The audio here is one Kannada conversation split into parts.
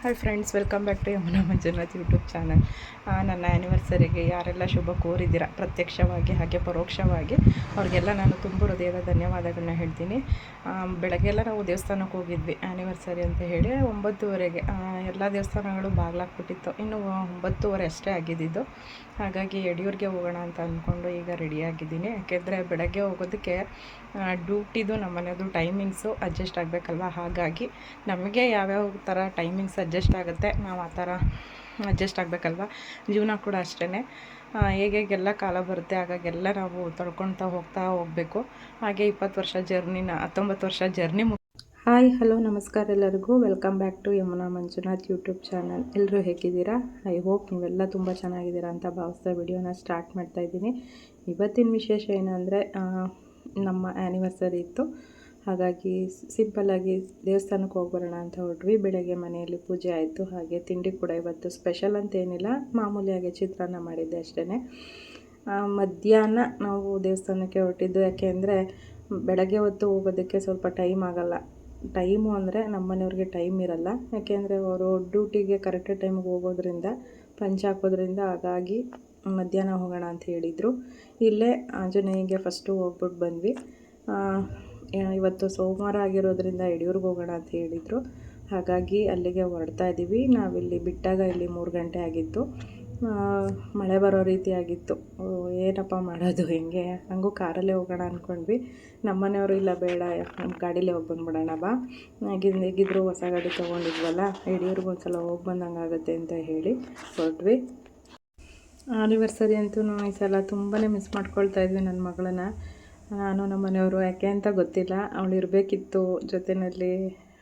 Hi friends, welcome back to Yamuna Manjunath YouTube channel. ನನ್ನ ಆ್ಯನಿವರ್ಸರಿಗೆ ಯಾರೆಲ್ಲ ಶುಭ ಕೋರಿದ್ದೀರಾ ಪ್ರತ್ಯಕ್ಷವಾಗಿ ಹಾಗೆ ಪರೋಕ್ಷವಾಗಿ ಅವ್ರಿಗೆಲ್ಲ ನಾನು ತುಂಬ ಹೃದಯದ ಧನ್ಯವಾದಗಳನ್ನ ಹೇಳ್ತೀನಿ. ಬೆಳಗ್ಗೆಲ್ಲ ನಾವು ದೇವಸ್ಥಾನಕ್ಕೆ ಹೋಗಿದ್ವಿ ಆ್ಯನಿವರ್ಸರಿ ಅಂತ ಹೇಳಿ 9:30ಗೆ. ಎಲ್ಲ ದೇವಸ್ಥಾನಗಳು ಬಾಗಿಲಾಕ್ಬಿಟ್ಟಿತ್ತು. ಇನ್ನು 9:30 ಅಷ್ಟೇ ಆಗಿದ್ದಿದ್ದು. ಹಾಗಾಗಿ ಯಡಿಯೂರಿಗೆ ಹೋಗೋಣ ಅಂತ ಅಂದ್ಕೊಂಡು ಈಗ ರೆಡಿಯಾಗಿದ್ದೀನಿ. ಯಾಕೆಂದರೆ ಬೆಳಗ್ಗೆ ಹೋಗೋದಕ್ಕೆ ಡ್ಯೂಟಿದು ನಮ್ಮ ಮನೆಯದು ಟೈಮಿಂಗ್ಸು ಅಡ್ಜಸ್ಟ್ ಆಗಬೇಕಲ್ವ. ಹಾಗಾಗಿ ನಮಗೆ ಯಾವ್ಯಾವ ಥರ ಟೈಮಿಂಗ್ಸ್ ಅಡ್ಜಸ್ಟ್ ಆಗುತ್ತೆ ನಾವು ಆ ಥರ ಅಡ್ಜಸ್ಟ್ ಆಗಬೇಕಲ್ವ. ಜೀವನ ಕೂಡ ಅಷ್ಟೇ, ಹೇಗೆಲ್ಲ ಕಾಲ ಬರುತ್ತೆ ಹಾಗಾಗೆಲ್ಲ ನಾವು ತಡ್ಕೊಳ್ತಾ ಹೋಗಬೇಕು. ಹಾಗೆ 20 ವರ್ಷ ಜರ್ನಿನ 19 ವರ್ಷ ಜರ್ನಿ ಹಾಯ್ ಹಲೋ ನಮಸ್ಕಾರ ಎಲ್ಲರಿಗೂ. Welcome back to Yamuna Manjunath YouTube channel. ಎಲ್ಲರೂ ಹೇಗಿದ್ದೀರಾ? ಐ ಹೋಪ್ ನೀವೆಲ್ಲ ತುಂಬ ಚೆನ್ನಾಗಿದ್ದೀರಾ ಅಂತ ಭಾವಿಸ್ತಾ ವಿಡಿಯೋನ ಸ್ಟಾರ್ಟ್ ಮಾಡ್ತಾಯಿದ್ದೀನಿ. ಇವತ್ತಿನ ವಿಶೇಷ ಏನಂದರೆ ನಮ್ಮ ಆ್ಯನಿವರ್ಸರಿ ಇತ್ತು. ಹಾಗಾಗಿ ಸಿಂಪಲ್ಲಾಗಿ ದೇವಸ್ಥಾನಕ್ಕೆ ಹೋಗಿ ಬರೋಣ ಅಂತ ಹೊರಟ್ವಿ. ಬೆಳಗ್ಗೆ ಮನೆಯಲ್ಲಿ ಪೂಜೆ ಆಯಿತು. ಹಾಗೆ ತಿಂಡಿ ಕೂಡ ಇವತ್ತು ಸ್ಪೆಷಲ್ ಅಂತ ಏನಿಲ್ಲ, ಮಾಮೂಲಿಯಾಗಿ ಚಿತ್ರಾನ್ನ ಮಾಡಿದ್ದೆ ಅಷ್ಟೇ. ಮಧ್ಯಾಹ್ನ ನಾವು ದೇವಸ್ಥಾನಕ್ಕೆ ಹೊರಟಿದ್ದು. ಯಾಕೆ ಅಂದರೆ ಬೆಳಗ್ಗೆ ಹೊತ್ತು ಹೋಗೋದಕ್ಕೆ ಸ್ವಲ್ಪ ಟೈಮ್ ಆಗೋಲ್ಲ. ಟೈಮು ಅಂದರೆ ನಮ್ಮ ಮನೆಯವ್ರಿಗೆ ಟೈಮ್ ಇರಲ್ಲ. ಯಾಕೆಂದರೆ ಅವರು ಡ್ಯೂಟಿಗೆ ಕರೆಕ್ಟ್ ಟೈಮಿಗೆ ಹೋಗೋದ್ರಿಂದ ಪಂಚ್ ಹಾಕೋದ್ರಿಂದ, ಹಾಗಾಗಿ ಮಧ್ಯಾಹ್ನ ಹೋಗೋಣ ಅಂತ ಹೇಳಿದರು. ಇಲ್ಲೇ ಆಂಜನೇಯಗೆ ಫಸ್ಟು ಹೋಗ್ಬಿಟ್ಟು ಬಂದ್ವಿ. ಇವತ್ತು ಸೋಮವಾರ ಆಗಿರೋದ್ರಿಂದ ಯಡಿಯೂರಿಗೆ ಹೋಗೋಣ ಅಂತ ಹೇಳಿದರು. ಹಾಗಾಗಿ ಅಲ್ಲಿಗೆ ಹೊರಡ್ತಾ ಇದ್ದೀವಿ. ನಾವಿಲ್ಲಿ ಬಿಟ್ಟಾಗ ಇಲ್ಲಿ 3 ಗಂಟೆ ಆಗಿತ್ತು. ಮಳೆ ಬರೋ ರೀತಿ ಆಗಿತ್ತು. ಏನಪ್ಪ ಮಾಡೋದು, ಹೆಂಗೆ ಹಂಗೂ ಕಾರಲ್ಲೇ ಹೋಗೋಣ ಅಂದ್ಕೊಂಡ್ವಿ. ನಮ್ಮ ಮನೆಯವರು ಇಲ್ಲ ಬೇಡ, ನಮ್ಮ ಗಾಡೀಲೇ ಹೋಗಿ ಬಂದ್ಬಿಡೋಣ ಬಾ, ಹೇಗಿದ್ರು ಹೊಸ ಗಾಡಿ ತೊಗೊಂಡಿದ್ವಲ್ಲ, ಯಡಿಯೂರಿಗೆ ಒಂದು ಸಲ ಹೋಗಿ ಬಂದಂಗೆ ಆಗುತ್ತೆ ಅಂತ ಹೇಳಿ ಹೊರಟ್ವಿ. ಆನಿವರ್ಸರಿ ಅಂತೂ ಈ ಸಲ ತುಂಬಾ ಮಿಸ್ ಮಾಡ್ಕೊಳ್ತಾ ಇದ್ವಿ ನನ್ನ ಮಗಳನ್ನ. ನಾನು ನಮ್ಮ ಮನೆಯವರು ಯಾಕೆ ಅಂತ ಗೊತ್ತಿಲ್ಲ, ಅವಳು ಇರಬೇಕಿತ್ತು ಜೊತೆಯಲ್ಲಿ.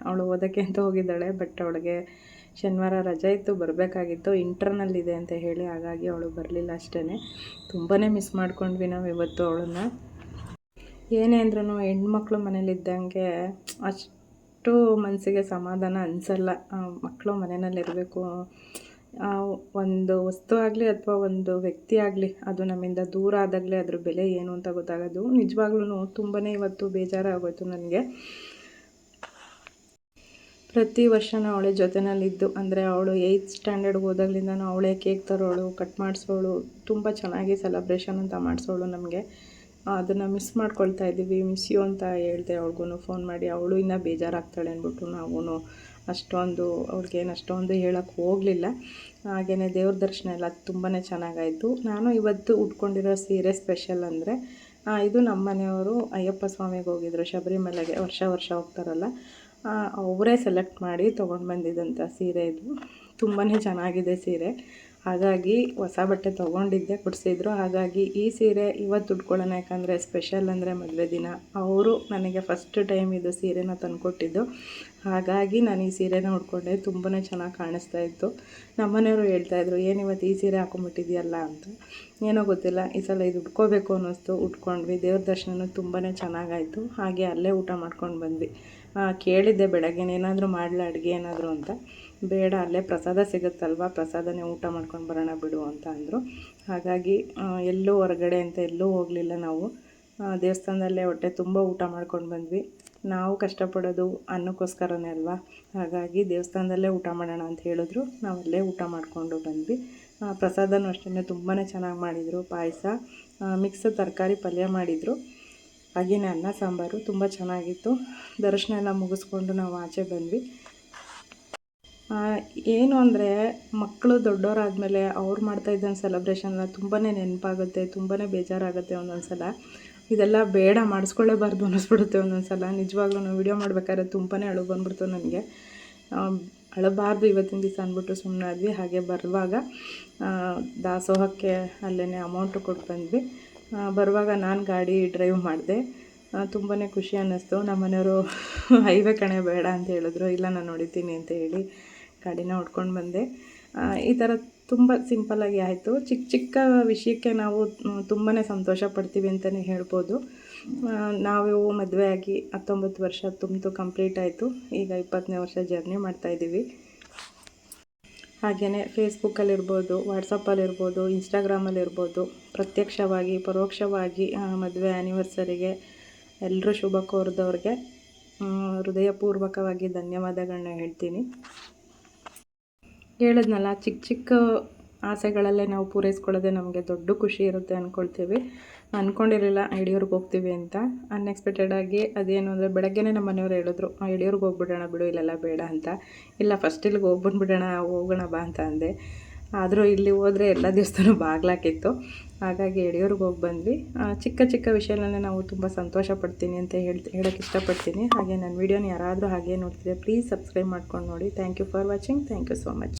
ಅವಳು ಓದೋಕ್ಕೆ ಅಂತ ಹೋಗಿದ್ದಾಳೆ, ಬಟ್ ಅವಳಿಗೆ ಶನಿವಾರ ರಜೆ ಇತ್ತು, ಬರಬೇಕಾಗಿತ್ತು. ಇಂಟರ್ನಲ್ ಇದೆ ಅಂತ ಹೇಳಿ, ಹಾಗಾಗಿ ಅವಳು ಬರಲಿಲ್ಲ ಅಷ್ಟೇ. ತುಂಬಾ ಮಿಸ್ ಮಾಡ್ಕೊಂಡ್ವಿ ನಾವು ಇವತ್ತು ಅವಳನ್ನು. ಏನೇ ಅಂದ್ರೂ ಹೆಣ್ಮಕ್ಳು ಮನೇಲಿದ್ದಂಗೆ ಅಷ್ಟು ಮನಸ್ಸಿಗೆ ಸಮಾಧಾನ ಅನಿಸಲ್ಲ. ಮಕ್ಕಳು ಮನೆಯಲ್ಲಿರಬೇಕು. ಒಂದು ವಸ್ತು ಆಗಲಿ ಅಥವಾ ಒಂದು ವ್ಯಕ್ತಿ ಆಗಲಿ, ಅದು ನಮ್ಮಿಂದ ದೂರ ಆದಾಗಲೇ ಅದ್ರ ಬೆಲೆ ಏನು ಅಂತ ಗೊತ್ತಾಗೋದು. ನಿಜವಾಗ್ಲೂ ತುಂಬಾ ಇವತ್ತು ಬೇಜಾರಾಗೋಯ್ತು ನನಗೆ. ಪ್ರತಿ ವರ್ಷವೂ ಅವಳೇ ಜೊತೆಯಲ್ಲಿದ್ದು, ಅಂದರೆ ಅವಳು 8th ಸ್ಟ್ಯಾಂಡರ್ಡ್ಗೆ ಹೋದಾಗಲಿಂದ ಅವಳೇ ಕೇಕ್ ತರೋಳು, ಕಟ್ ಮಾಡಿಸೋಳು, ತುಂಬ ಚೆನ್ನಾಗಿ ಸೆಲೆಬ್ರೇಷನ್ ಅಂತ ಮಾಡಿಸೋಳು ನಮಗೆ. ಅದನ್ನು ಮಿಸ್ ಮಾಡ್ಕೊಳ್ತಾ ಇದ್ದೀವಿ. ಮಿಸ್ ಯು ಅಂತ ಹೇಳಿದೆ ಅವಳಿಗೂ ಫೋನ್ ಮಾಡಿ. ಅವಳು ಇನ್ನೂ ಬೇಜಾರಾಗ್ತಾಳೆ ಅಂದ್ಬಿಟ್ಟು ನಾವು ಅವ್ಳಿಗೇನು ಅಷ್ಟೊಂದು ಹೇಳೋಕ್ಕೆ ಹೋಗಲಿಲ್ಲ. ಹಾಗೆಯೇ ದೇವ್ರ ದರ್ಶನ ಎಲ್ಲ ತುಂಬಾ ಚೆನ್ನಾಗಾಯಿತು. ನಾನು ಇವತ್ತು ಉಟ್ಕೊಂಡಿರೋ ಸೀರೆ ಸ್ಪೆಷಲ್ ಅಂದರೆ, ಇದು ನಮ್ಮ ಮನೆಯವರು ಅಯ್ಯಪ್ಪ ಸ್ವಾಮಿಗೆ ಹೋಗಿದ್ರು ಶಬರಿಮಲೆಗೆ. ವರ್ಷ ಹೋಗ್ತಾರಲ್ಲ, ಅವರೇ ಸೆಲೆಕ್ಟ್ ಮಾಡಿ ತೊಗೊಂಡು ಬಂದಿದ್ದಂಥ ಸೀರೆ ಇದು. ತುಂಬಾ ಚೆನ್ನಾಗಿದೆ ಸೀರೆ. ಹಾಗಾಗಿ ಹೊಸ ಬಟ್ಟೆ ತೊಗೊಂಡಿದ್ದೆ, ಕೊಡಿಸಿದ್ರು. ಹಾಗಾಗಿ ಈ ಸೀರೆ ಇವತ್ತು ಉಟ್ಕೊಳ್ಳೋಣ. ಯಾಕಂದರೆ ಸ್ಪೆಷಲ್ ಅಂದರೆ ಮದುವೆ ದಿನ. ಅವರು ನನಗೆ ಫಸ್ಟ್ ಟೈಮ್ ಇದು ಸೀರೆನ ತಂದುಕೊಟ್ಟಿದ್ದು. ಹಾಗಾಗಿ ನಾನು ಈ ಸೀರೆನ ಉಟ್ಕೊಂಡೆ. ತುಂಬಾ ಚೆನ್ನಾಗಿ ಕಾಣಿಸ್ತಾ ಇತ್ತು. ನಮ್ಮ ಮನೆಯವರು ಹೇಳ್ತಾಯಿದ್ರು, ಏನು ಇವತ್ತು ಈ ಸೀರೆ ಹಾಕೊಂಡ್ಬಿಟ್ಟಿದೆಯಲ್ಲ ಅಂತ. ಏನೋ ಗೊತ್ತಿಲ್ಲ, ಈ ಸಲ ಇದು ಉಟ್ಕೋಬೇಕು ಅನ್ನಿಸ್ತು, ಉಟ್ಕೊಂಡ್ವಿ. ದೇವ್ರ ದರ್ಶನ ತುಂಬಾ ಚೆನ್ನಾಗಾಯಿತು. ಹಾಗೆ ಅಲ್ಲೇ ಊಟ ಮಾಡ್ಕೊಂಡು ಬಂದ್ವಿ. ಕೇಳಿದ್ದೆ ಬೆಳಗ್ಗೆ ಏನಾದರೂ ಮಾಡಲ ಅಡುಗೆ ಏನಾದರೂ ಅಂತ. ಬೇಡ, ಅಲ್ಲೇ ಪ್ರಸಾದ ಸಿಗುತ್ತಲ್ವ, ಪ್ರಸಾದನೇ ಊಟ ಮಾಡ್ಕೊಂಡು ಬರೋಣ ಬಿಡು ಅಂತ ಅಂದರು. ಹಾಗಾಗಿ ಎಲ್ಲೂ ಹೊರಗಡೆ ಅಂತ ಎಲ್ಲೂ ಹೋಗಲಿಲ್ಲ ನಾವು. ದೇವಸ್ಥಾನದಲ್ಲೇ ಹೊಟ್ಟೆ ತುಂಬ ಊಟ ಮಾಡ್ಕೊಂಡು ಬಂದ್ವಿ. ನಾವು ಕಷ್ಟಪಡೋದು ಅನ್ನಕ್ಕೋಸ್ಕರನೇ ಅಲ್ವಾ. ಹಾಗಾಗಿ ದೇವಸ್ಥಾನದಲ್ಲೇ ಊಟ ಮಾಡೋಣ ಅಂತ ಹೇಳಿದ್ರು. ನಾವಲ್ಲೇ ಊಟ ಮಾಡಿಕೊಂಡು ಬಂದ್ವಿ. ಪ್ರಸಾದನೂ ಅಷ್ಟೇ ತುಂಬಾ ಚೆನ್ನಾಗಿ ಮಾಡಿದರು. ಪಾಯಸ, ಮಿಕ್ಸ್ ತರಕಾರಿ ಪಲ್ಯ ಮಾಡಿದರು. ಹಾಗೆಯೇ ಅನ್ನ ಸಾಂಬಾರು ತುಂಬ ಚೆನ್ನಾಗಿತ್ತು. ದರ್ಶನ ಎಲ್ಲ ಮುಗಿಸ್ಕೊಂಡು ನಾವು ಆಚೆ ಬಂದ್ವಿ. ಏನು ಅಂದರೆ, ಮಕ್ಕಳು ದೊಡ್ಡವರಾದಮೇಲೆ ಅವ್ರು ಮಾಡ್ತಾಯಿದ್ದಂಥ ಸೆಲೆಬ್ರೇಷನ್ಲ ತುಂಬಾ ನೆನಪಾಗುತ್ತೆ, ತುಂಬಾ ಬೇಜಾರಾಗುತ್ತೆ ಒಂದೊಂದು ಸಲ. ಇದೆಲ್ಲ ಬೇಡ, ಮಾಡಿಸ್ಕೊಳ್ಳೇಬಾರ್ದು ಅನ್ನಿಸ್ಬಿಡುತ್ತೆ ಒಂದೊಂದು ಸಲ. ನಿಜವಾಗ್ಲೂ ವೀಡಿಯೋ ಮಾಡ್ಬೇಕಾದ್ರೆ ತುಂಬಾ ಅಳು ಬಂದ್ಬಿಡ್ತು ನನಗೆ. ಅಳಬಾರ್ದು ಇವತ್ತಿನ ದಿವಸ ಅಂದ್ಬಿಟ್ಟು ಸುಮ್ಮನಾದ್ವಿ. ಹಾಗೆ ಬರುವಾಗ ದಾಸೋಹಕ್ಕೆ ಅಲ್ಲೇ ಅಮೌಂಟು ಕೊಟ್ಟು ಬಂದ್ವಿ. ಬರುವಾಗ ನಾನು ಗಾಡಿ ಡ್ರೈವ್ ಮಾಡಿದೆ. ತುಂಬಾ ಖುಷಿ ಅನ್ನಿಸ್ತು. ನಮ್ಮ ಮನೆಯವರು ಹೈವೇ ಕಣೆ ಬೇಡ ಅಂತ ಹೇಳಿದ್ರು. ಇಲ್ಲ, ನಾನು ಹೊಡಿತೀನಿ ಅಂತ ಹೇಳಿ ಗಾಡಿನ ಹೊಡ್ಕೊಂಡು ಬಂದೆ. ಈ ಥರ ತುಂಬ ಸಿಂಪಲ್ಲಾಗಿ ಆಯಿತು. ಚಿಕ್ಕ ವಿಷಯಕ್ಕೆ ನಾವು ತುಂಬಾ ಸಂತೋಷ ಪಡ್ತೀವಿ ಅಂತಲೇ ಹೇಳ್ಬೋದು. ನಾವು ಮದುವೆ ಆಗಿ 19 ವರ್ಷ ಕಂಪ್ಲೀಟ್ ಆಯಿತು. ಈಗ 20ನೇ ವರ್ಷ ಜರ್ನಿ ಮಾಡ್ತಾಯಿದ್ದೀವಿ. ಹಾಗೆಯೇ ಫೇಸ್ಬುಕ್ಕಲ್ಲಿರ್ಬೋದು, ವಾಟ್ಸಪ್ಪಲ್ಲಿರ್ಬೋದು, ಇನ್ಸ್ಟಾಗ್ರಾಮಲ್ಲಿರ್ಬೋದು, ಪ್ರತ್ಯಕ್ಷವಾಗಿ ಪರೋಕ್ಷವಾಗಿ ಮದುವೆ ಆ್ಯನಿವರ್ಸರಿಗೆ ಎಲ್ಲರೂ ಶುಭ ಕೋರಿದವ್ರಿಗೆ ಹೃದಯಪೂರ್ವಕವಾಗಿ ಧನ್ಯವಾದಗಳನ್ನ ಹೇಳ್ತೀನಿ. ಹೇಳಿದ್ನಲ್ಲ, ಚಿಕ್ಕ ಚಿಕ್ಕ ಆಸೆಗಳಲ್ಲೇ ನಾವು ಪೂರೈಸ್ಕೊಳ್ಳೋದೇ ನಮಗೆ ದೊಡ್ಡ ಖುಷಿ ಇರುತ್ತೆ ಅಂದ್ಕೊಳ್ತೀವಿ. ಅಂದ್ಕೊಂಡಿರಲಿಲ್ಲ ಯಡಿಯೂರಿಗೆ ಹೋಗ್ತೀವಿ ಅಂತ. ಅನ್ಎಕ್ಸ್ಪೆಕ್ಟೆಡಾಗಿ ಅದೇನು ಅಂದರೆ ಬೆಳಗ್ಗೆನೇ ನಮ್ಮ ಮನೆಯವ್ರು ಹೇಳಿದ್ರು, ಯಡಿಯೂರಿಗೆ ಹೋಗ್ಬಿಡೋಣ ಬಿಡು, ಇಲ್ಲೆಲ್ಲ ಬೇಡ ಅಂತ. ಇಲ್ಲ, ಫಸ್ಟ್ ಇಲ್ಲಿಗೆ ಹೋಗ್ಬಂದ್ಬಿಡೋಣ, ಹೋಗೋಣ ಬಾ ಅಂತ ಅಂದೆ. ಆದರೂ ಇಲ್ಲಿ ಹೋದರೆ ಎಲ್ಲ ದೇವಸ್ಥಾನ ಬಾಗ್ಲಾಕಿತ್ತು. ಹಾಗಾಗಿ ಯಡಿಯೂರಿಗೆ ಹೋಗಿ ಬಂದ್ವಿ. ಚಿಕ್ಕ ಚಿಕ್ಕ ವಿಷಯನಲ್ಲೇ ನಾವು ತುಂಬ ಸಂತೋಷ ಪಡ್ತೀನಿ ಅಂತ ಹೇಳೋಕ್ಕೆ ಇಷ್ಟಪಡ್ತೀನಿ. ಹಾಗೆ ನನ್ನ ವೀಡಿಯೋನ ಯಾರಾದರೂ ಹಾಗೆ ನೋಡ್ತಿದ್ರೆ ಪ್ಲೀಸ್ ಸಬ್ಸ್ಕ್ರೈಬ್ ಮಾಡ್ಕೊಂಡು ನೋಡಿ. Thank you for watching. Thank you so much.